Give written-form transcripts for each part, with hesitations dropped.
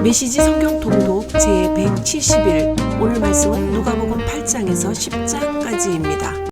메시지 성경 통독 제170일 오늘 말씀은 누가복음 8장에서 10장까지입니다.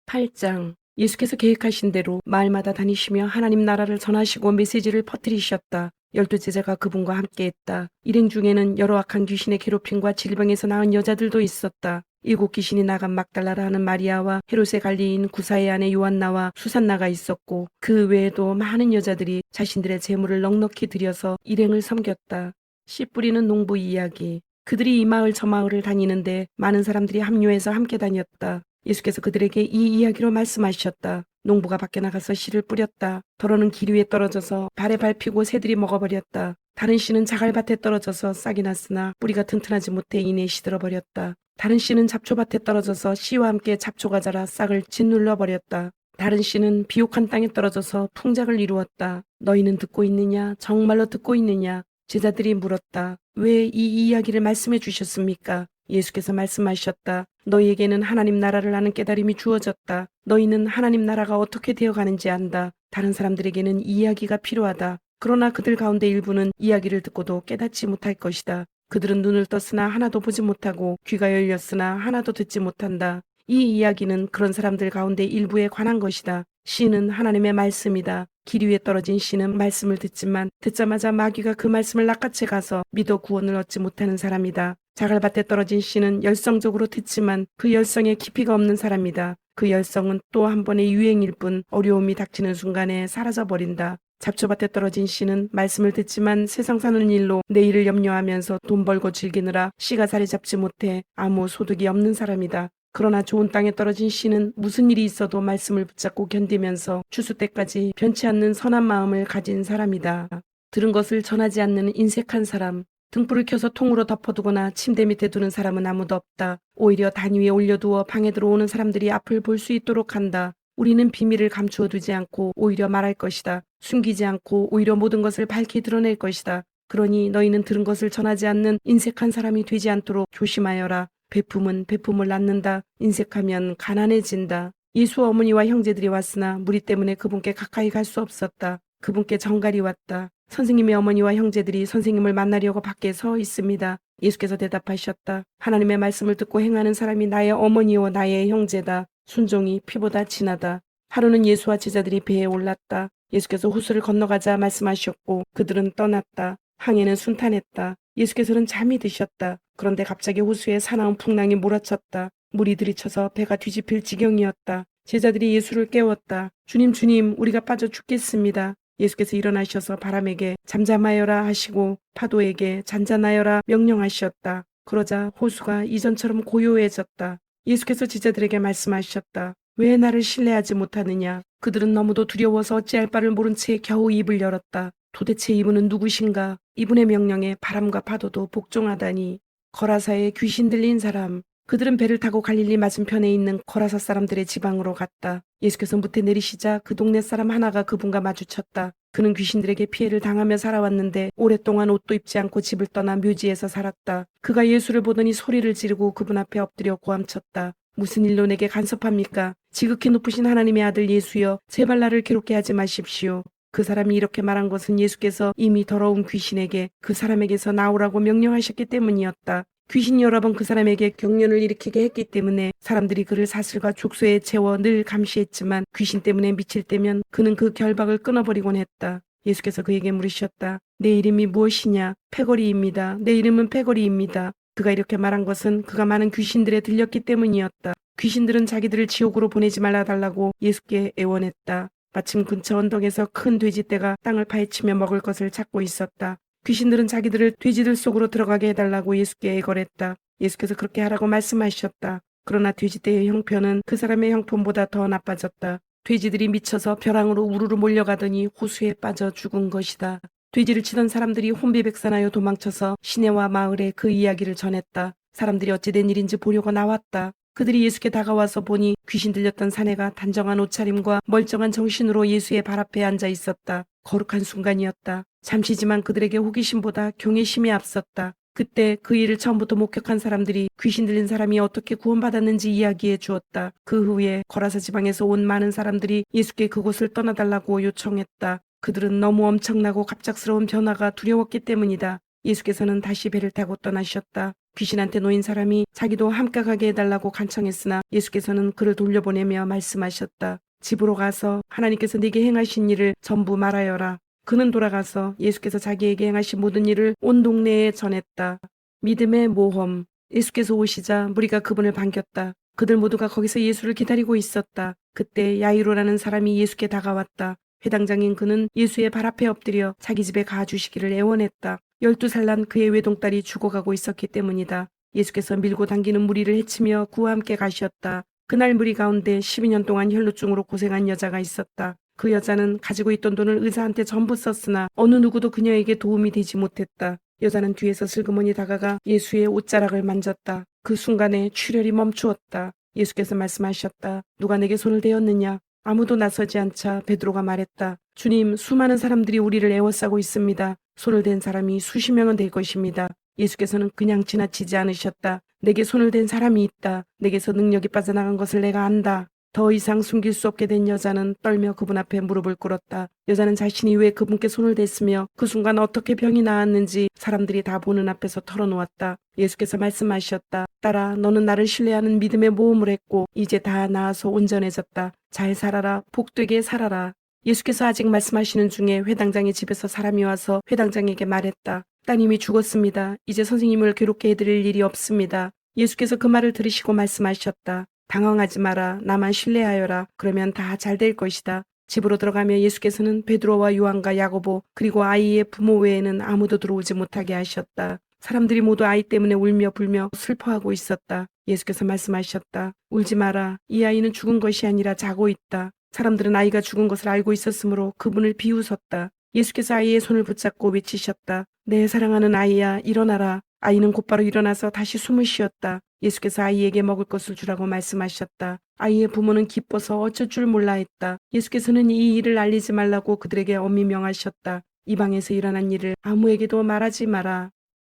8장 예수께서 계획하신 대로 마을마다 다니시며 하나님 나라를 전하시고 메시지를 퍼뜨리셨다. 12제자가 그분과 함께했다. 일행 중에는 여러 악한 귀신의 괴롭힘과 질병에서 나은 여자들도 있었다. 7귀신이 나간 막달라라 하는 마리아와 헤롯의 관리인 구사의 아내 요한나와 수산나가 있었고 그 외에도 많은 여자들이 자신들의 재물을 넉넉히 들여서 일행을 섬겼다. 씨 뿌리는 농부 이야기. 그들이 이 마을 저 마을을 다니는데 많은 사람들이 합류해서 함께 다녔다. 예수께서 그들에게 이 이야기로 말씀하셨다. 농부가 밖에 나가서 씨를 뿌렸다. 더러는 길 위에 떨어져서 발에 밟히고 새들이 먹어버렸다. 다른 씨는 자갈밭에 떨어져서 싹이 났으나 뿌리가 튼튼하지 못해 이내 시들어버렸다. 다른 씨는 잡초밭에 떨어져서 씨와 함께 잡초가 자라 싹을 짓눌러버렸다. 다른 씨는 비옥한 땅에 떨어져서 풍작을 이루었다. 너희는 듣고 있느냐? 정말로 듣고 있느냐? 제자들이 물었다. 왜 이 이야기를 말씀해 주셨습니까? 예수께서 말씀하셨다. 너희에게는 하나님 나라를 아는 깨달음이 주어졌다. 너희는 하나님 나라가 어떻게 되어가는지 안다. 다른 사람들에게는 이 이야기가 필요하다. 그러나 그들 가운데 일부는 이야기를 듣고도 깨닫지 못할 것이다. 그들은 눈을 떴으나 하나도 보지 못하고 귀가 열렸으나 하나도 듣지 못한다. 이 이야기는 그런 사람들 가운데 일부에 관한 것이다. 씨는 하나님의 말씀이다. 길 위에 떨어진 씨는 말씀을 듣지만 듣자마자 마귀가 그 말씀을 낚아채 가서 믿어 구원을 얻지 못하는 사람이다. 자갈밭에 떨어진 씨는 열성적으로 듣지만 그 열성에 깊이가 없는 사람이다. 그 열성은 또 한 번의 유행일 뿐 어려움이 닥치는 순간에 사라져버린다. 잡초밭에 떨어진 씨는 말씀을 듣지만 세상 사는 일로 내일을 염려하면서 돈 벌고 즐기느라 씨가 자리 잡지 못해 아무 소득이 없는 사람이다. 그러나 좋은 땅에 떨어진 씨는 무슨 일이 있어도 말씀을 붙잡고 견디면서 추수 때까지 변치 않는 선한 마음을 가진 사람이다. 들은 것을 전하지 않는 인색한 사람. 등불을 켜서 통으로 덮어두거나 침대 밑에 두는 사람은 아무도 없다. 오히려 단 위에 올려두어 방에 들어오는 사람들이 앞을 볼 수 있도록 한다. 우리는 비밀을 감추어 두지 않고 오히려 말할 것이다. 숨기지 않고 오히려 모든 것을 밝히 드러낼 것이다. 그러니 너희는 들은 것을 전하지 않는 인색한 사람이 되지 않도록 조심하여라. 베품은 베품을 낳는다. 인색하면 가난해진다. 예수 어머니와 형제들이 왔으나 무리 때문에 그분께 가까이 갈 수 없었다. 그분께 정갈이 왔다. 선생님의 어머니와 형제들이 선생님을 만나려고 밖에 서 있습니다. 예수께서 대답하셨다. 하나님의 말씀을 듣고 행하는 사람이 나의 어머니요 나의 형제다. 순종이 피보다 진하다. 하루는 예수와 제자들이 배에 올랐다. 예수께서 호수를 건너가자 말씀하셨고 그들은 떠났다. 항해는 순탄했다. 예수께서는 잠이 드셨다. 그런데 갑자기 호수에 사나운 풍랑이 몰아쳤다. 물이 들이쳐서 배가 뒤집힐 지경이었다. 제자들이 예수를 깨웠다. 주님, 주님, 우리가 빠져 죽겠습니다. 예수께서 일어나셔서 바람에게 잠잠하여라 하시고 파도에게 잔잔하여라 명령하셨다. 그러자 호수가 이전처럼 고요해졌다. 예수께서 제자들에게 말씀하셨다. 왜 나를 신뢰하지 못하느냐? 그들은 너무도 두려워서 어찌할 바를 모른 채 겨우 입을 열었다. 도대체 이분은 누구신가? 이분의 명령에 바람과 파도도 복종하다니. 거라사에 귀신 들린 사람. 그들은 배를 타고 갈릴리 맞은편에 있는 거라사 사람들의 지방으로 갔다. 예수께서 무태 내리시자 그 동네 사람 하나가 그분과 마주쳤다. 그는 귀신들에게 피해를 당하며 살아왔는데 오랫동안 옷도 입지 않고 집을 떠나 묘지에서 살았다. 그가 예수를 보더니 소리를 지르고 그분 앞에 엎드려 고함쳤다. 무슨 일로 내게 간섭합니까? 지극히 높으신 하나님의 아들 예수여, 제발 나를 괴롭게 하지 마십시오. 그 사람이 이렇게 말한 것은 예수께서 이미 더러운 귀신에게 그 사람에게서 나오라고 명령하셨기 때문이었다. 귀신이 여러 번 그 사람에게 경련을 일으키게 했기 때문에 사람들이 그를 사슬과 족쇄에 채워 늘 감시했지만 귀신 때문에 미칠 때면 그는 그 결박을 끊어버리곤 했다. 예수께서 그에게 물으셨다. 내 이름이 무엇이냐? 패거리입니다. 내 이름은 패거리입니다. 그가 이렇게 말한 것은 그가 많은 귀신들에 들렸기 때문이었다. 귀신들은 자기들을 지옥으로 보내지 말아달라고 예수께 애원했다. 마침 근처 언덕에서 큰 돼지떼가 땅을 파헤치며 먹을 것을 찾고 있었다. 귀신들은 자기들을 돼지들 속으로 들어가게 해달라고 예수께 애걸했다. 예수께서 그렇게 하라고 말씀하셨다. 그러나 돼지떼의 형편은 그 사람의 형편보다 더 나빠졌다. 돼지들이 미쳐서 벼랑으로 우르르 몰려가더니 호수에 빠져 죽은 것이다. 돼지를 치던 사람들이 혼비백산하여 도망쳐서 시내와 마을에 그 이야기를 전했다. 사람들이 어찌된 일인지 보려고 나왔다. 그들이 예수께 다가와서 보니 귀신 들렸던 사내가 단정한 옷차림과 멀쩡한 정신으로 예수의 발 앞에 앉아 있었다. 거룩한 순간이었다. 잠시지만 그들에게 호기심보다 경외심이 앞섰다. 그때 그 일을 처음부터 목격한 사람들이 귀신 들린 사람이 어떻게 구원받았는지 이야기해 주었다. 그 후에 거라사 지방에서 온 많은 사람들이 예수께 그곳을 떠나달라고 요청했다. 그들은 너무 엄청나고 갑작스러운 변화가 두려웠기 때문이다. 예수께서는 다시 배를 타고 떠나셨다. 귀신한테 놓인 사람이 자기도 함께 해달라고 간청했으나 예수께서는 그를 돌려보내며 말씀하셨다. 집으로 가서 하나님께서 네게 행하신 일을 전부 말하여라. 그는 돌아가서 예수께서 자기에게 행하신 모든 일을 온 동네에 전했다. 믿음의 모험. 예수께서 오시자 무리가 그분을 반겼다. 그들 모두가 거기서 예수를 기다리고 있었다. 그때 야이로라는 사람이 예수께 다가왔다. 회당장인 그는 예수의 발 앞에 엎드려 자기 집에 가주시기를 애원했다. 12살 난 그의 외동딸이 죽어가고 있었기 때문이다. 예수께서 밀고 당기는 무리를 해치며 그와 함께 가셨다. 그날 무리 가운데 12년 동안 혈루증으로 고생한 여자가 있었다. 그 여자는 가지고 있던 돈을 의사한테 전부 썼으나 어느 누구도 그녀에게 도움이 되지 못했다. 여자는 뒤에서 슬그머니 다가가 예수의 옷자락을 만졌다. 그 순간에 출혈이 멈추었다. 예수께서 말씀하셨다. 누가 내게 손을 대었느냐? 아무도 나서지 않자 베드로가 말했다. 주님, 수많은 사람들이 우리를 에워싸고 있습니다. 손을 댄 사람이 수십 명은 될 것입니다. 예수께서는 그냥 지나치지 않으셨다. 내게 손을 댄 사람이 있다. 내게서 능력이 빠져나간 것을 내가 안다. 더 이상 숨길 수 없게 된 여자는 떨며 그분 앞에 무릎을 꿇었다. 여자는 자신이 왜 그분께 손을 댔으며 그 순간 어떻게 병이 나았는지 사람들이 다 보는 앞에서 털어놓았다. 예수께서 말씀하셨다. 딸아, 너는 나를 신뢰하는 믿음의 모험을 했고 이제 다 나아서 온전해졌다. 잘 살아라. 복되게 살아라. 예수께서 아직 말씀하시는 중에 회당장의 집에서 사람이 와서 회당장에게 말했다. 따님이 죽었습니다. 이제 선생님을 괴롭게 해드릴 일이 없습니다. 예수께서 그 말을 들으시고 말씀하셨다. 당황하지 마라. 나만 신뢰하여라. 그러면 다 잘 될 것이다. 집으로 들어가며 예수께서는 베드로와 요한과 야고보 그리고 아이의 부모 외에는 아무도 들어오지 못하게 하셨다. 사람들이 모두 아이 때문에 울며 불며 슬퍼하고 있었다. 예수께서 말씀하셨다. 울지 마라. 이 아이는 죽은 것이 아니라 자고 있다. 사람들은 아이가 죽은 것을 알고 있었으므로 그분을 비웃었다. 예수께서 아이의 손을 붙잡고 외치셨다. 내 사랑하는 아이야, 일어나라. 아이는 곧바로 일어나서 다시 숨을 쉬었다. 예수께서 아이에게 먹을 것을 주라고 말씀하셨다. 아이의 부모는 기뻐서 어쩔 줄 몰라 했다. 예수께서는 이 일을 알리지 말라고 그들에게 엄히 명하셨다. 이 방에서 일어난 일을 아무에게도 말하지 마라.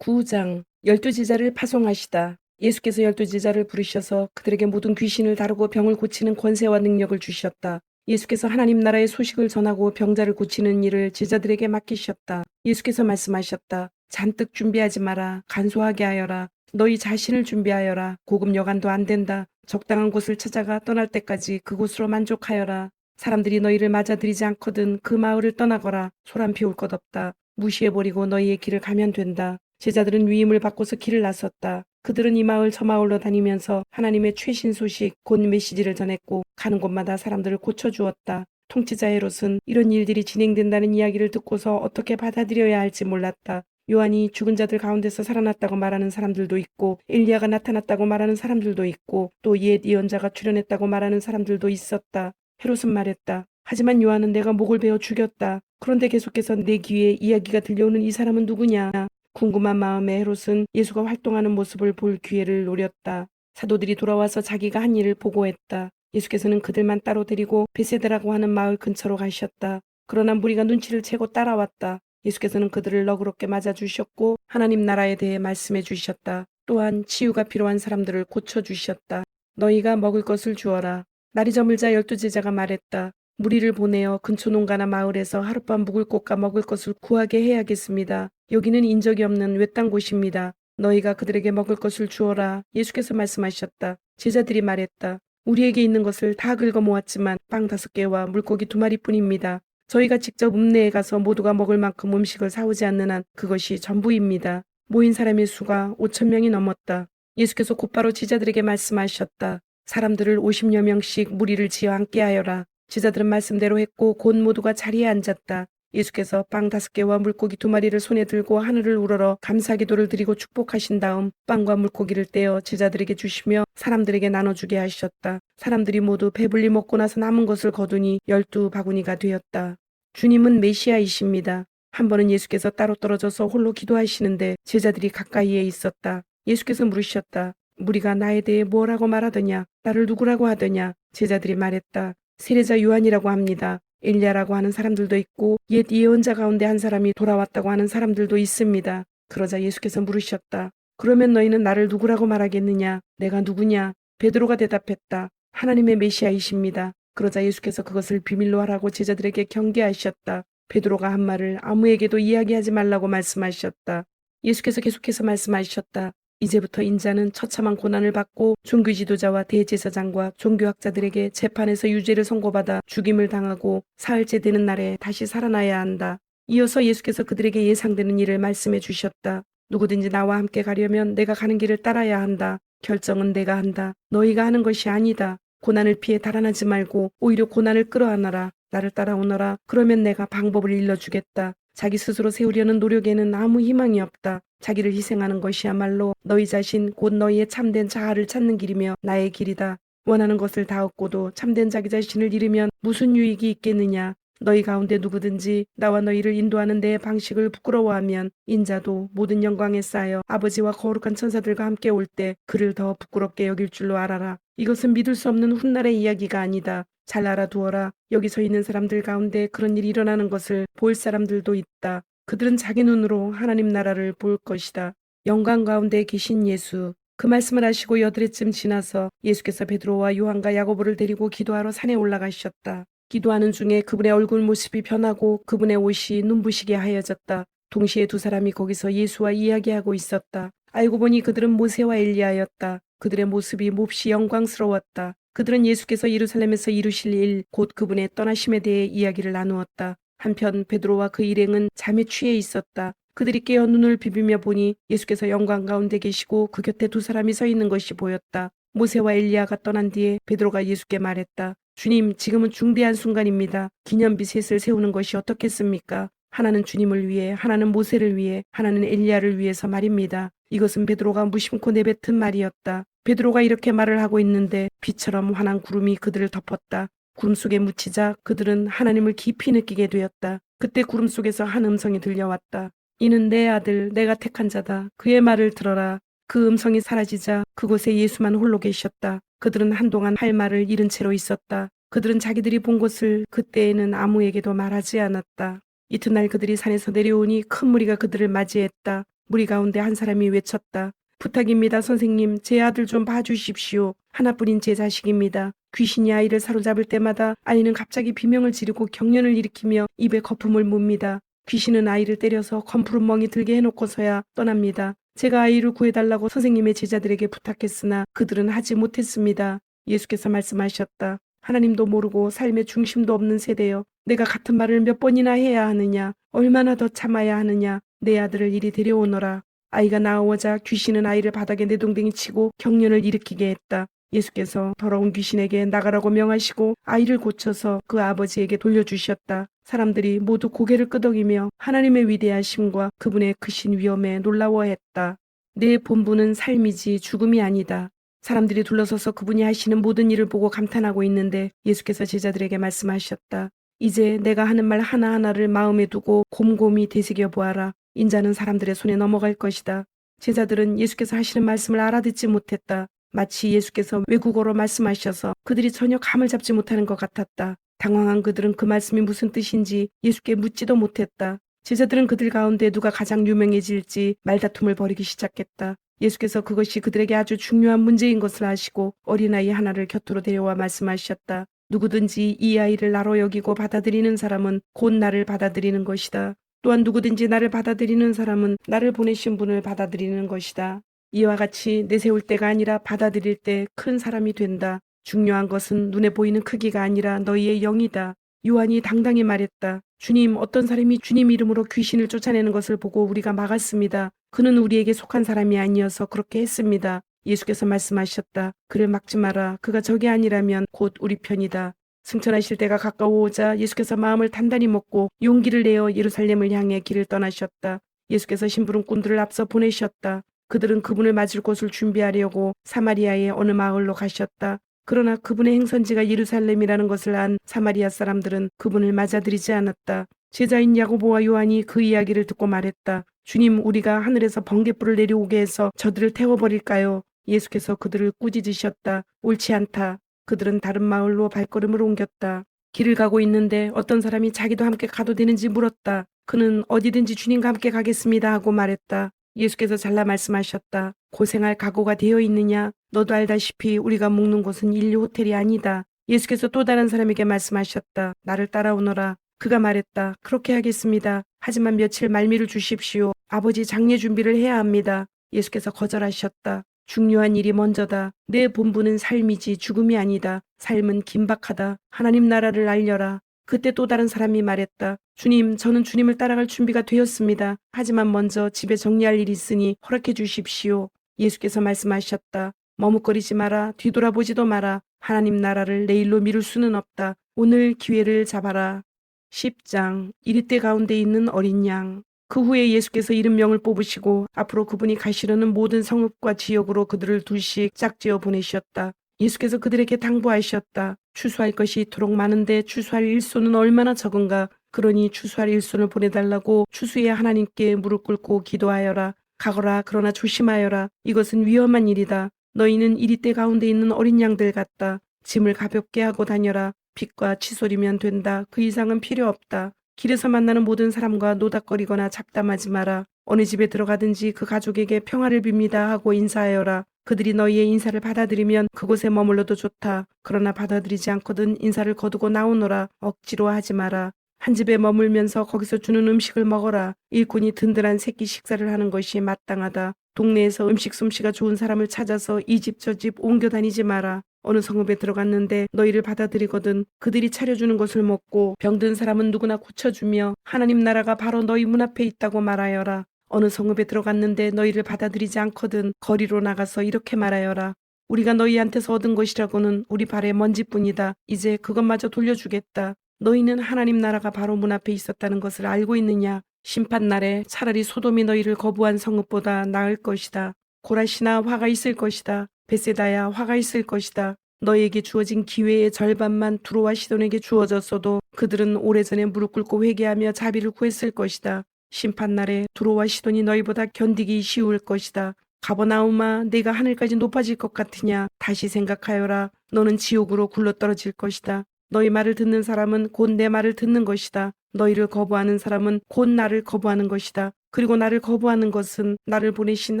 9장 12제자를 파송하시다. 예수께서 12제자를 부르셔서 그들에게 모든 귀신을 다루고 병을 고치는 권세와 능력을 주셨다. 예수께서 하나님 나라의 소식을 전하고 병자를 고치는 일을 제자들에게 맡기셨다. 예수께서 말씀하셨다. 잔뜩 준비하지 마라. 간소하게 하여라. 너희 자신을 준비하여라. 고급 여간도 안 된다. 적당한 곳을 찾아가 떠날 때까지 그곳으로 만족하여라. 사람들이 너희를 맞아들이지 않거든 그 마을을 떠나거라. 소란 피울 것 없다. 무시해버리고 너희의 길을 가면 된다. 제자들은 위임을 받고서 길을 나섰다. 그들은 이 마을 저 마을로 다니면서 하나님의 최신 소식 곧 메시지를 전했고 가는 곳마다 사람들을 고쳐주었다. 통치자 헤롯은 이런 일들이 진행된다는 이야기를 듣고서 어떻게 받아들여야 할지 몰랐다. 요한이 죽은 자들 가운데서 살아났다고 말하는 사람들도 있고 엘리야가 나타났다고 말하는 사람들도 있고 또 옛 예언자가 출현했다고 말하는 사람들도 있었다. 헤롯은 말했다. 하지만 요한은 내가 목을 베어 죽였다. 그런데 계속해서 내 귀에 이야기가 들려오는 이 사람은 누구냐. 궁금한 마음에 헤롯은 예수가 활동하는 모습을 볼 기회를 노렸다. 사도들이 돌아와서 자기가 한 일을 보고했다. 예수께서는 그들만 따로 데리고 베세다라고 하는 마을 근처로 가셨다. 그러나 무리가 눈치를 채고 따라왔다. 예수께서는 그들을 너그럽게 맞아주셨고 하나님 나라에 대해 말씀해 주셨다. 또한 치유가 필요한 사람들을 고쳐주셨다. 너희가 먹을 것을 주어라. 날이 저물자 12제자가 말했다. 무리를 보내어 근처 농가나 마을에서 하룻밤 묵을 곳과 먹을 것을 구하게 해야겠습니다. 여기는 인적이 없는 외딴 곳입니다. 너희가 그들에게 먹을 것을 주어라. 예수께서 말씀하셨다. 제자들이 말했다. 우리에게 있는 것을 다 긁어 모았지만 빵 5개와 물고기 2마리뿐입니다. 저희가 직접 읍내에 가서 모두가 먹을 만큼 음식을 사오지 않는 한 그것이 전부입니다. 모인 사람의 수가 5,000명이 넘었다. 예수께서 곧바로 제자들에게 말씀하셨다. 사람들을 50여 명씩 무리를 지어 앉게 하여라. 제자들은 말씀대로 했고 곧 모두가 자리에 앉았다. 예수께서 빵 5개와 물고기 2마리를 손에 들고 하늘을 우러러 감사기도를 드리고 축복하신 다음 빵과 물고기를 떼어 제자들에게 주시며 사람들에게 나눠주게 하셨다. 사람들이 모두 배불리 먹고 나서 남은 것을 거두니 12바구니가 되었다. 주님은 메시아이십니다. 한 번은 예수께서 따로 떨어져서 홀로 기도하시는데 제자들이 가까이에 있었다. 예수께서 물으셨다. 무리가 나에 대해 뭐라고 말하더냐? 나를 누구라고 하더냐? 제자들이 말했다. 세례자 요한이라고 합니다. 엘리야라고 하는 사람들도 있고 옛 예언자 가운데 한 사람이 돌아왔다고 하는 사람들도 있습니다. 그러자 예수께서 물으셨다. 그러면 너희는 나를 누구라고 말하겠느냐? 내가 누구냐? 베드로가 대답했다. 하나님의 메시아이십니다. 그러자 예수께서 그것을 비밀로 하라고 제자들에게 경계하셨다. 베드로가 한 말을 아무에게도 이야기하지 말라고 말씀하셨다. 예수께서 계속해서 말씀하셨다. 이제부터 인자는 처참한 고난을 받고 종교 지도자와 대제사장과 종교학자들에게 재판에서 유죄를 선고받아 죽임을 당하고 사흘째 되는 날에 다시 살아나야 한다. 이어서 예수께서 그들에게 예상되는 일을 말씀해 주셨다. 누구든지 나와 함께 가려면 내가 가는 길을 따라야 한다. 결정은 내가 한다. 너희가 하는 것이 아니다. 고난을 피해 달아나지 말고 오히려 고난을 끌어안아라. 나를 따라오너라. 그러면 내가 방법을 일러주겠다. 자기 스스로 세우려는 노력에는 아무 희망이 없다. 자기를 희생하는 것이야말로 너희 자신 곧 너희의 참된 자아를 찾는 길이며 나의 길이다. 원하는 것을 다 얻고도 참된 자기 자신을 잃으면 무슨 유익이 있겠느냐. 너희 가운데 누구든지 나와 너희를 인도하는 내 방식을 부끄러워하면 인자도 모든 영광에 쌓여 아버지와 거룩한 천사들과 함께 올 때 그를 더 부끄럽게 여길 줄로 알아라. 이것은 믿을 수 없는 훗날의 이야기가 아니다. 잘 알아두어라. 여기 서 있는 사람들 가운데 그런 일이 일어나는 것을 볼 사람들도 있다. 그들은 자기 눈으로 하나님 나라를 볼 것이다. 영광 가운데 계신 예수. 그 말씀을 하시고 여드레쯤 지나서 예수께서 베드로와 요한과 야고보를 데리고 기도하러 산에 올라가셨다. 기도하는 중에 그분의 얼굴 모습이 변하고 그분의 옷이 눈부시게 하여졌다. 동시에 두 사람이 거기서 예수와 이야기하고 있었다. 알고 보니 그들은 모세와 엘리야였다. 그들의 모습이 몹시 영광스러웠다. 그들은 예수께서 예루살렘에서 이루실 일, 곧 그분의 떠나심에 대해 이야기를 나누었다. 한편 베드로와 그 일행은 잠에 취해 있었다. 그들이 깨어 눈을 비비며 보니 예수께서 영광 가운데 계시고 그 곁에 두 사람이 서 있는 것이 보였다. 모세와 엘리야가 떠난 뒤에 베드로가 예수께 말했다. 주님, 지금은 중대한 순간입니다. 기념비 셋을 세우는 것이 어떻겠습니까? 하나는 주님을 위해, 하나는 모세를 위해, 하나는 엘리야를 위해서 말입니다. 이것은 베드로가 무심코 내뱉은 말이었다. 베드로가 이렇게 말을 하고 있는데 빛처럼 환한 구름이 그들을 덮었다. 구름 속에 묻히자 그들은 하나님을 깊이 느끼게 되었다. 그때 구름 속에서 한 음성이 들려왔다. 이는 내 아들, 내가 택한 자다. 그의 말을 들어라. 그 음성이 사라지자 그곳에 예수만 홀로 계셨다. 그들은 한동안 할 말을 잃은 채로 있었다. 그들은 자기들이 본 것을 그때에는 아무에게도 말하지 않았다. 이튿날 그들이 산에서 내려오니 큰 무리가 그들을 맞이했다. 무리 가운데 한 사람이 외쳤다. 부탁입니다, 선생님. 제 아들 좀 봐주십시오. 하나뿐인 제 자식입니다. 귀신이 아이를 사로잡을 때마다 아이는 갑자기 비명을 지르고 경련을 일으키며 입에 거품을 뭅니다. 귀신은 아이를 때려서 검푸른 멍이 들게 해놓고서야 떠납니다. 제가 아이를 구해달라고 선생님의 제자들에게 부탁했으나 그들은 하지 못했습니다. 예수께서 말씀하셨다. 하나님도 모르고 삶의 중심도 없는 세대여. 내가 같은 말을 몇 번이나 해야 하느냐. 얼마나 더 참아야 하느냐. 내 아들을 이리 데려오너라. 아이가 나오자 귀신은 아이를 바닥에 내동댕이 치고 경련을 일으키게 했다. 예수께서 더러운 귀신에게 나가라고 명하시고 아이를 고쳐서 그 아버지에게 돌려주셨다. 사람들이 모두 고개를 끄덕이며 하나님의 위대하심과 그분의 크신 위엄에 놀라워했다. 내 본분은 삶이지 죽음이 아니다. 사람들이 둘러서서 그분이 하시는 모든 일을 보고 감탄하고 있는데 예수께서 제자들에게 말씀하셨다. 이제 내가 하는 말 하나하나를 마음에 두고 곰곰이 되새겨 보아라. 인자는 사람들의 손에 넘어갈 것이다. 제자들은 예수께서 하시는 말씀을 알아듣지 못했다. 마치 예수께서 외국어로 말씀하셔서 그들이 전혀 감을 잡지 못하는 것 같았다. 당황한 그들은 그 말씀이 무슨 뜻인지 예수께 묻지도 못했다. 제자들은 그들 가운데 누가 가장 유명해질지 말다툼을 벌이기 시작했다. 예수께서 그것이 그들에게 아주 중요한 문제인 것을 아시고 어린아이 하나를 곁으로 데려와 말씀하셨다. 누구든지 이 아이를 나로 여기고 받아들이는 사람은 곧 나를 받아들이는 것이다. 또한 누구든지 나를 받아들이는 사람은 나를 보내신 분을 받아들이는 것이다. 이와 같이 내세울 때가 아니라 받아들일 때 큰 사람이 된다. 중요한 것은 눈에 보이는 크기가 아니라 너희의 영이다. 요한이 당당히 말했다. 주님, 어떤 사람이 주님 이름으로 귀신을 쫓아내는 것을 보고 우리가 막았습니다. 그는 우리에게 속한 사람이 아니어서 그렇게 했습니다. 예수께서 말씀하셨다. 그를 막지 마라. 그가 적이 아니라면 곧 우리 편이다. 승천하실 때가 가까워오자 예수께서 마음을 단단히 먹고 용기를 내어 예루살렘을 향해 길을 떠나셨다. 예수께서 심부름꾼들을 앞서 보내셨다. 그들은 그분을 맞을 곳을 준비하려고 사마리아의 어느 마을로 가셨다. 그러나 그분의 행선지가 예루살렘이라는 것을 안 사마리아 사람들은 그분을 맞아들이지 않았다. 제자인 야고보와 요한이 그 이야기를 듣고 말했다. 주님, 우리가 하늘에서 번갯불을 내려오게 해서 저들을 태워버릴까요? 예수께서 그들을 꾸짖으셨다. 옳지 않다. 그들은 다른 마을로 발걸음을 옮겼다. 길을 가고 있는데 어떤 사람이 자기도 함께 가도 되는지 물었다. 그는 어디든지 주님과 함께 가겠습니다 하고 말했다. 예수께서 잘라 말씀하셨다. 고생할 각오가 되어 있느냐? 너도 알다시피 우리가 묵는 곳은 인류 호텔이 아니다. 예수께서 또 다른 사람에게 말씀하셨다. 나를 따라오너라. 그가 말했다. 그렇게 하겠습니다. 하지만 며칠 말미를 주십시오. 아버지 장례 준비를 해야 합니다. 예수께서 거절하셨다. 중요한 일이 먼저다. 내 본분은 삶이지 죽음이 아니다. 삶은 긴박하다. 하나님 나라를 알려라. 그때 또 다른 사람이 말했다. 주님, 저는 주님을 따라갈 준비가 되었습니다. 하지만 먼저 집에 정리할 일이 있으니 허락해 주십시오. 예수께서 말씀하셨다. 머뭇거리지 마라. 뒤돌아보지도 마라. 하나님 나라를 내일로 미룰 수는 없다. 오늘 기회를 잡아라. 10장 이리떼 가운데 있는 어린 양. 그 후에 예수께서 70명을 뽑으시고 앞으로 그분이 가시려는 모든 성읍과 지역으로 그들을 둘씩 짝지어 보내셨다. 예수께서 그들에게 당부하셨다. 추수할 것이 이토록 많은데 추수할 일손은 얼마나 적은가. 그러니 추수할 일손을 보내달라고 추수의 하나님께 무릎 꿇고 기도하여라. 가거라. 그러나 조심하여라. 이것은 위험한 일이다. 너희는 이리떼 가운데 있는 어린 양들 같다. 짐을 가볍게 하고 다녀라. 빗과 치솔이면 된다. 그 이상은 필요 없다. 길에서 만나는 모든 사람과 노닥거리거나 잡담하지 마라. 어느 집에 들어가든지 그 가족에게 평화를 빕니다 하고 인사하여라. 그들이 너희의 인사를 받아들이면 그곳에 머물러도 좋다. 그러나 받아들이지 않거든 인사를 거두고 나오너라. 억지로 하지 마라. 한 집에 머물면서 거기서 주는 음식을 먹어라. 일꾼이 든든한 새끼 식사를 하는 것이 마땅하다. 동네에서 음식 솜씨가 좋은 사람을 찾아서 이 집 저 집 옮겨 다니지 마라. 어느 성읍에 들어갔는데 너희를 받아들이거든 그들이 차려주는 것을 먹고 병든 사람은 누구나 고쳐주며 하나님 나라가 바로 너희 문 앞에 있다고 말하여라. 어느 성읍에 들어갔는데 너희를 받아들이지 않거든 거리로 나가서 이렇게 말하여라. 우리가 너희한테서 얻은 것이라고는 우리 발의 먼지뿐이다. 이제 그것마저 돌려주겠다. 너희는 하나님 나라가 바로 문 앞에 있었다는 것을 알고 있느냐? 심판날에 차라리 소돔이 너희를 거부한 성읍보다 나을 것이다. 고라시나 화가 있을 것이다. 베세다야 화가 있을 것이다. 너희에게 주어진 기회의 절반만 두로와 시돈에게 주어졌어도 그들은 오래전에 무릎 꿇고 회개하며 자비를 구했을 것이다. 심판날에 두로와 시돈이 너희보다 견디기 쉬울 것이다. 가버나움아, 내가 하늘까지 높아질 것 같으냐? 다시 생각하여라. 너는 지옥으로 굴러떨어질 것이다. 너희 말을 듣는 사람은 곧 내 말을 듣는 것이다. 너희를 거부하는 사람은 곧 나를 거부하는 것이다. 그리고 나를 거부하는 것은 나를 보내신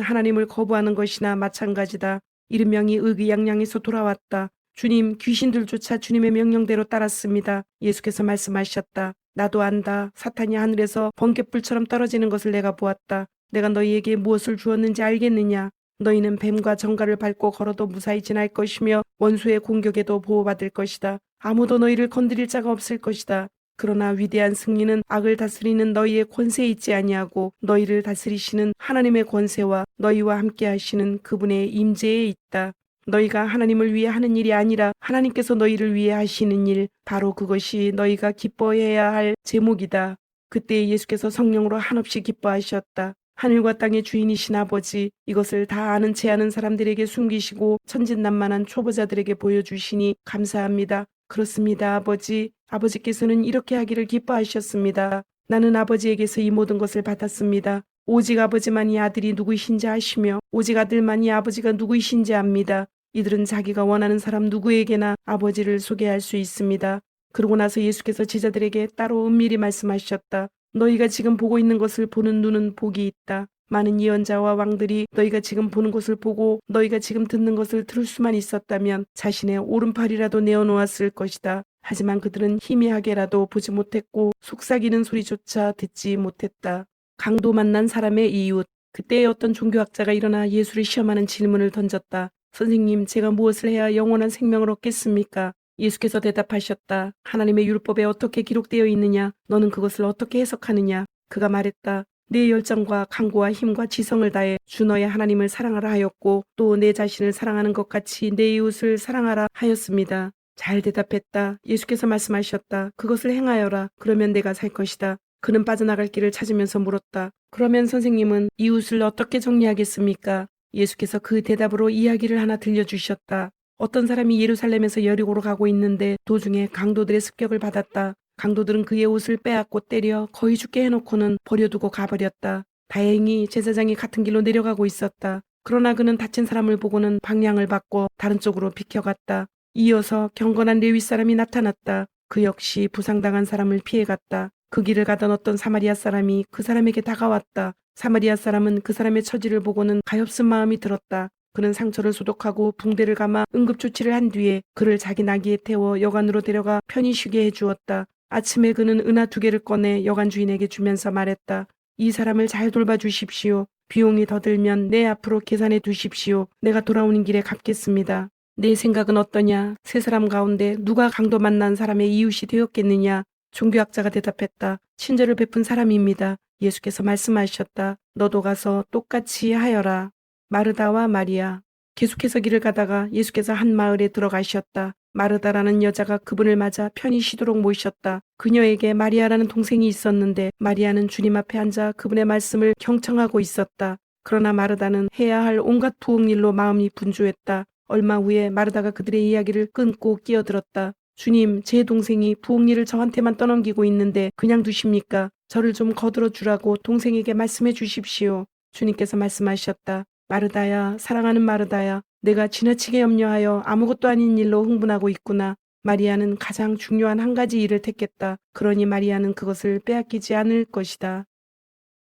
하나님을 거부하는 것이나 마찬가지다. 70명이 의기양양해서 돌아왔다. 주님, 귀신들조차 주님의 명령대로 따랐습니다. 예수께서 말씀하셨다. 나도 안다. 사탄이 하늘에서 번갯불처럼 떨어지는 것을 내가 보았다. 내가 너희에게 무엇을 주었는지 알겠느냐? 너희는 뱀과 정갈을 밟고 걸어도 무사히 지날 것이며 원수의 공격에도 보호받을 것이다. 아무도 너희를 건드릴 자가 없을 것이다. 그러나 위대한 승리는 악을 다스리는 너희의 권세에 있지 아니하고 너희를 다스리시는 하나님의 권세와 너희와 함께 하시는 그분의 임재에 있다. 너희가 하나님을 위해 하는 일이 아니라 하나님께서 너희를 위해 하시는 일, 바로 그것이 너희가 기뻐해야 할 제목이다. 그때 예수께서 성령으로 한없이 기뻐하셨다. 하늘과 땅의 주인이신 아버지, 이것을 다 아는 체 아는 사람들에게 숨기시고 천진난만한 초보자들에게 보여주시니 감사합니다. 그렇습니다, 아버지. 아버지께서는 이렇게 하기를 기뻐하셨습니다. 나는 아버지에게서 이 모든 것을 받았습니다. 오직 아버지만이 아들이 누구이신지 아시며 오직 아들만이 아버지가 누구이신지 압니다. 이들은 자기가 원하는 사람 누구에게나 아버지를 소개할 수 있습니다. 그러고 나서 예수께서 제자들에게 따로 은밀히 말씀하셨다. 너희가 지금 보고 있는 것을 보는 눈은 복이 있다. 많은 예언자와 왕들이 너희가 지금 보는 것을 보고 너희가 지금 듣는 것을 들을 수만 있었다면 자신의 오른팔이라도 내어놓았을 것이다. 하지만 그들은 희미하게라도 보지 못했고 속삭이는 소리조차 듣지 못했다. 강도 만난 사람의 이웃. 그때 어떤 종교학자가 일어나 예수를 시험하는 질문을 던졌다. 선생님, 제가 무엇을 해야 영원한 생명을 얻겠습니까? 예수께서 대답하셨다. 하나님의 율법에 어떻게 기록되어 있느냐? 너는 그것을 어떻게 해석하느냐? 그가 말했다. 내 열정과 강구와 힘과 지성을 다해 주 너의 하나님을 사랑하라 하였고 또 내 자신을 사랑하는 것 같이 내 이웃을 사랑하라 하였습니다. 잘 대답했다. 예수께서 말씀하셨다. 그것을 행하여라. 그러면 내가 살 것이다. 그는 빠져나갈 길을 찾으면서 물었다. 그러면 선생님은 이웃을 어떻게 정리하겠습니까? 예수께서 그 대답으로 이야기를 하나 들려주셨다. 어떤 사람이 예루살렘에서 여리고로 가고 있는데 도중에 강도들의 습격을 받았다. 강도들은 그의 옷을 빼앗고 때려 거의 죽게 해놓고는 버려두고 가버렸다. 다행히 제사장이 같은 길로 내려가고 있었다. 그러나 그는 다친 사람을 보고는 방향을 바꿔 다른 쪽으로 비켜갔다. 이어서 경건한 레위 사람이 나타났다. 그 역시 부상당한 사람을 피해갔다. 그 길을 가던 어떤 사마리아 사람이 그 사람에게 다가왔다. 사마리아 사람은 그 사람의 처지를 보고는 가엾은 마음이 들었다. 그는 상처를 소독하고 붕대를 감아 응급조치를 한 뒤에 그를 자기 나귀에 태워 여관으로 데려가 편히 쉬게 해주었다. 아침에 그는 은하 2개를 꺼내 여관 주인에게 주면서 말했다. 이 사람을 잘 돌봐주십시오. 비용이 더 들면 내 앞으로 계산해 두십시오. 내가 돌아오는 길에 갚겠습니다. 내 생각은 어떠냐? 세 사람 가운데 누가 강도 만난 사람의 이웃이 되었겠느냐? 종교학자가 대답했다. 친절을 베푼 사람입니다. 예수께서 말씀하셨다. 너도 가서 똑같이 하여라. 마르다와 마리아. 계속해서 길을 가다가 예수께서 한 마을에 들어가셨다. 마르다라는 여자가 그분을 맞아 편히 쉬도록 모셨다. 그녀에게 마리아라는 동생이 있었는데 마리아는 주님 앞에 앉아 그분의 말씀을 경청하고 있었다. 그러나 마르다는 해야 할 온갖 부엌 일로 마음이 분주했다. 얼마 후에 마르다가 그들의 이야기를 끊고 끼어들었다. 주님, 제 동생이 부엌 일을 저한테만 떠넘기고 있는데 그냥 두십니까? 저를 좀 거들어 주라고 동생에게 말씀해 주십시오. 주님께서 말씀하셨다. 마르다야, 사랑하는 마르다야, 내가 지나치게 염려하여 아무것도 아닌 일로 흥분하고 있구나. 마리아는 가장 중요한 한 가지 일을 택했다. 그러니 마리아는 그것을 빼앗기지 않을 것이다.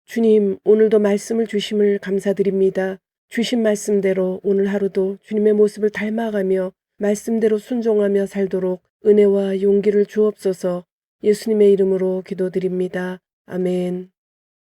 주님, 오늘도 말씀을 주심을 감사드립니다. 주신 말씀대로 오늘 하루도 주님의 모습을 닮아가며 말씀대로 순종하며 살도록 은혜와 용기를 주옵소서. 예수님의 이름으로 기도드립니다. 아멘.